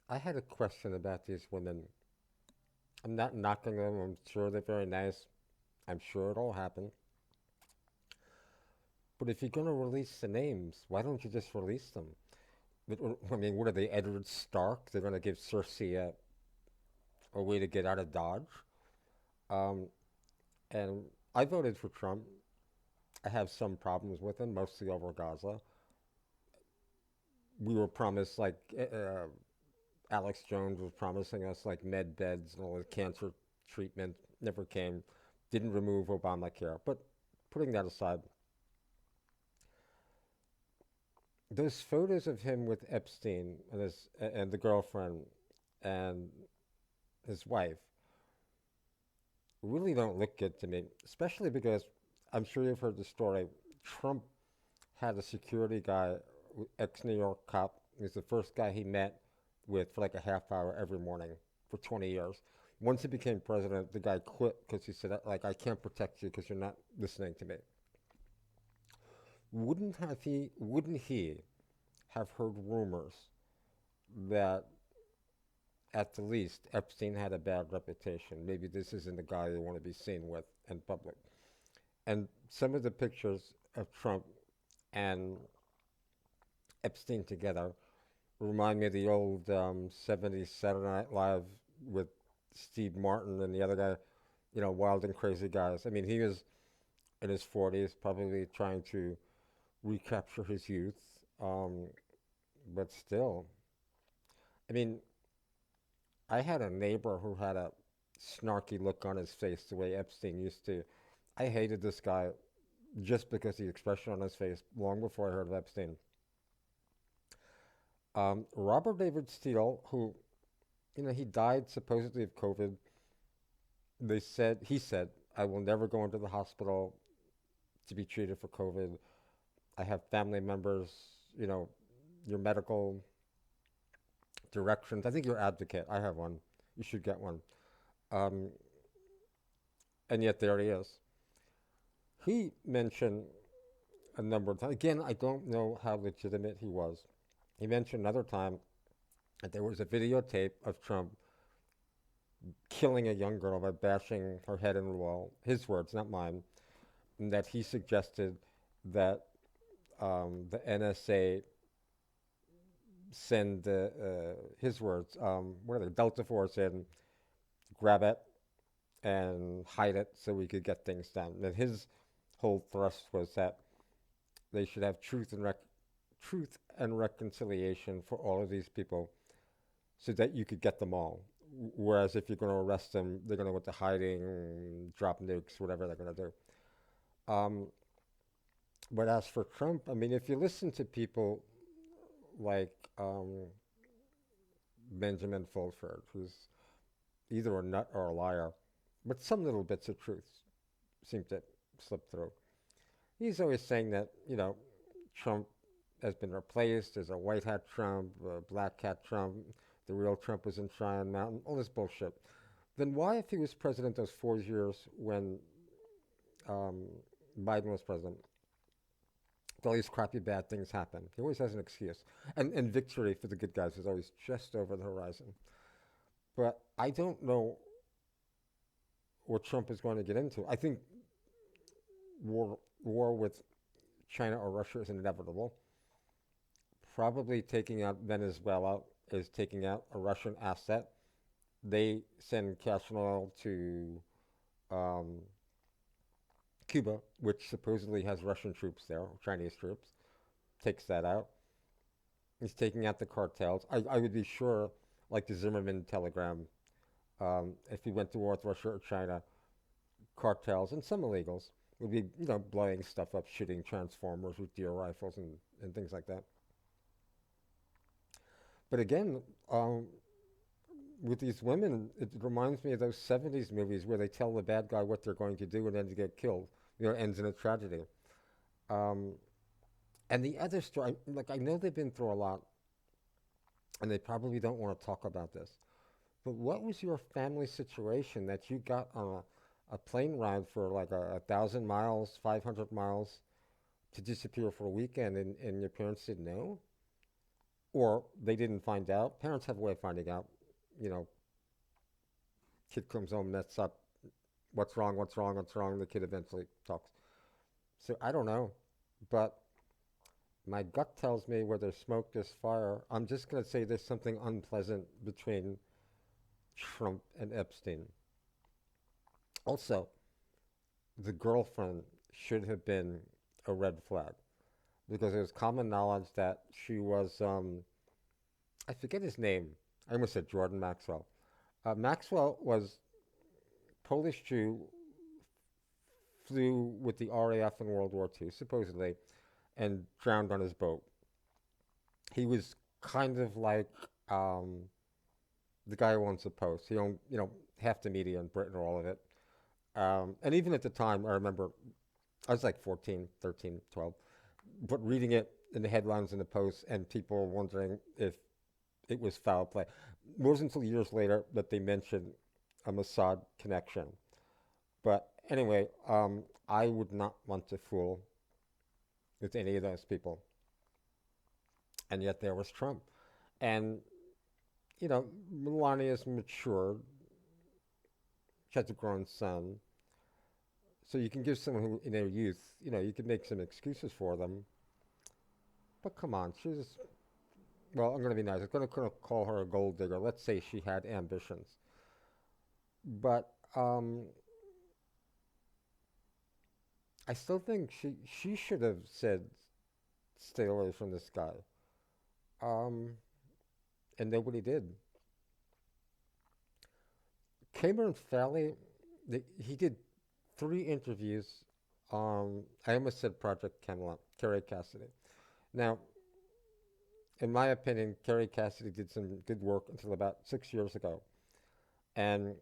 I had a question about these women. I'm not knocking them. I'm sure they're very nice. I'm sure it'll happen. But if you're going to release the names, why don't you just release them? I mean, what are they, Edward Stark? They're going to give Cersei a way to get out of Dodge. Um, and I voted for Trump. I have some problems with him, mostly over Gaza. We were promised, like, Alex Jones was promising us, like, med beds and all the cancer treatment. Never came. Didn't remove Obamacare. But putting that aside, those photos of him with Epstein and the girlfriend and his wife really don't look good to me, especially because I'm sure you've heard the story. Trump had a security guy, ex-New York cop. He was the first guy he met with for like a half hour every morning for 20 years. Once he became president, the guy quit because he said, like, I can't protect you because you're not listening to me. Wouldn't he have heard rumors that at the least Epstein had a bad reputation? Maybe this isn't the guy you want to be seen with in public. And some of the pictures of Trump and Epstein together remind me of the old 70s Saturday Night Live with Steve Martin and the other guy, wild and crazy guys. I mean, he was in his 40s, probably trying to recapture his youth, um, but still. I mean, I had a neighbor who had a snarky look on his face the way Epstein used to. I hated this guy just because the expression on his face long before I heard of Epstein. Robert David Steele, who, he died supposedly of COVID. He said, I will never go into the hospital to be treated for COVID. I have family members, you know, your medical directions. I think your advocate. I have one. You should get one. Um, and yet there he is. He mentioned a number of times. Again, I don't know how legitimate he was. He mentioned another time that there was a videotape of Trump killing a young girl by bashing her head in the wall. His words, not mine. And that he suggested that the NSA send his words, what are they, Delta Force in, grab it and hide it so we could get things done. And his whole thrust was that they should have truth and reconciliation for all of these people so that you could get them all. Whereas if you're going to arrest them, they're going to go into hiding, drop nukes, whatever they're going to do. Um, but as for Trump, I mean, if you listen to people like Benjamin Fulford, who's either a nut or a liar, but some little bits of truth seem to slip through. He's always saying that, Trump has been replaced. There's a white hat Trump, a black hat Trump. The real Trump was in Cheyenne Mountain. All this bullshit. Then why, if he was president those 4 years when um, Biden was president, all these crappy bad things happen? He always has an excuse. And victory for the good guys is always just over the horizon. But I don't know what Trump is going to get into. I think war with China or Russia is inevitable. Probably taking out Venezuela is taking out a Russian asset. They send cash and oil to um, Cuba, which supposedly has Russian troops there, Chinese troops. Takes that out. He's taking out the cartels. I would be sure, like the Zimmerman telegram, if he went to war with Russia or China, cartels and some illegals would be, blowing stuff up, shooting transformers with deer rifles and things like that. But again, with these women, it reminds me of those 70s movies where they tell the bad guy what they're going to do and then they get killed. Ends in a tragedy. Um, and the other story, like I know they've been through a lot, and they probably don't want to talk about this. But what was your family situation that you got on a plane ride for like 1,000 miles, 500 miles to disappear for a weekend, and your parents said no? or they didn't find out. Parents have a way of finding out. You know, kid comes home, mess up. What's wrong? What's wrong? What's wrong? The kid eventually talks. So I don't know, but my gut tells me where there's smoke, there's fire. I'm just going to say there's something unpleasant between Trump and Epstein. Also, the girlfriend should have been a red flag because it was common knowledge that she was, I forget his name. I almost said Jordan Maxwell. Maxwell was Polish Jew, flew with the RAF in World War II, supposedly, and drowned on his boat. He was kind of like the guy who owns the Post. He owned, half the media in Britain or all of it. And even at the time, I remember I was like 14, 13, 12, but reading it in the headlines in the Post and people wondering if it was foul play. It wasn't until years later that they mentioned a Mossad connection. But anyway, I would not want to fool with any of those people. And yet there was Trump. And, Melania's matured. She has a grown son. So you can give someone who, in their youth, you can make some excuses for them. But come on, well, I'm going to be nice. I'm going to call her a gold digger. Let's say she had ambitions. But I still think she should have said, stay away from this guy. Um, and nobody did. Cameron Falley, he did 3 interviews. I almost said Project Camelot, Kerry Cassidy. Now, in my opinion, Kerry Cassidy did some good work until about 6 years ago. And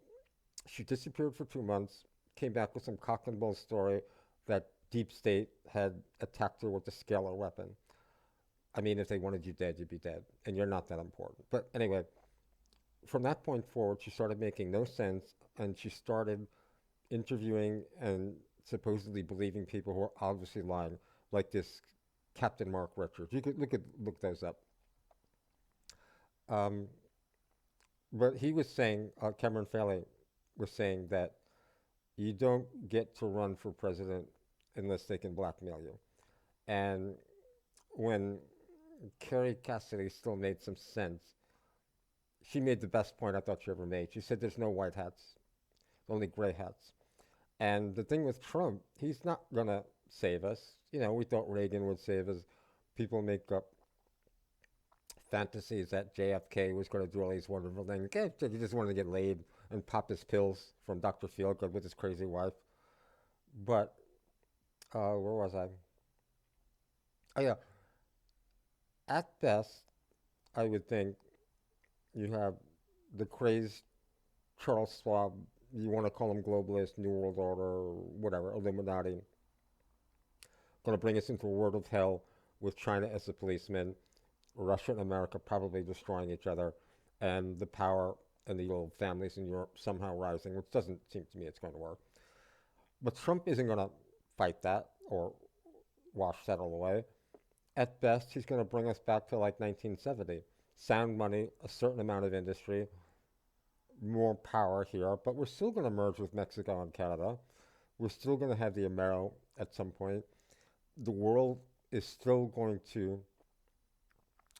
she disappeared for 2 months, came back with some cock and bull story that Deep State had attacked her with a scalar weapon. I mean, if they wanted you dead, you'd be dead. And you're not that important. But anyway, from that point forward, she started making no sense. And she started interviewing and supposedly believing people who are obviously lying, like this Captain Mark Richards. You could look those up. Um, but he was saying, Cameron Falley was saying that you don't get to run for president unless they can blackmail you. And when Kerry Cassidy still made some sense, she made the best point I thought she ever made. She said there's no white hats, only gray hats. And the thing with Trump, he's not going to save us. We thought Reagan would save us. People make up fantasies that JFK was going to do all these wonderful things. He just wanted to get laid and pop his pills from Dr. Feelgood with his crazy wife. But, where was I? Oh, yeah. At best, I would think you have the crazed Charles Schwab, you want to call him globalist, New World Order, whatever, Illuminati, going to bring us into a world of hell with China as a policeman, Russia and America probably destroying each other, and the power and the old families in Europe somehow rising, which doesn't seem to me it's going to work. But Trump isn't going to fight that or wash that all away. At best, he's going to bring us back to like 1970. Sound money, a certain amount of industry, more power here, but we're still going to merge with Mexico and Canada. We're still going to have the Amero at some point. The world is still going to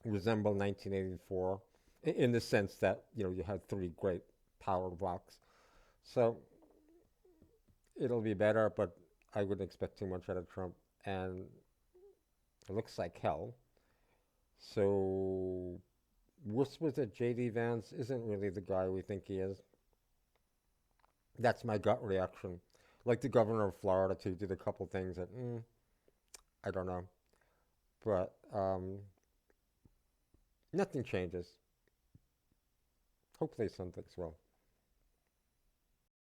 resemble 1984 in the sense that, you had 3 great power blocks. So it'll be better, but I wouldn't expect too much out of Trump. And it looks like hell. So whispers that J.D. Vance isn't really the guy we think he is. That's my gut reaction. Like the governor of Florida, too, did a couple things that, I don't know. But nothing changes. Hopefully something's well.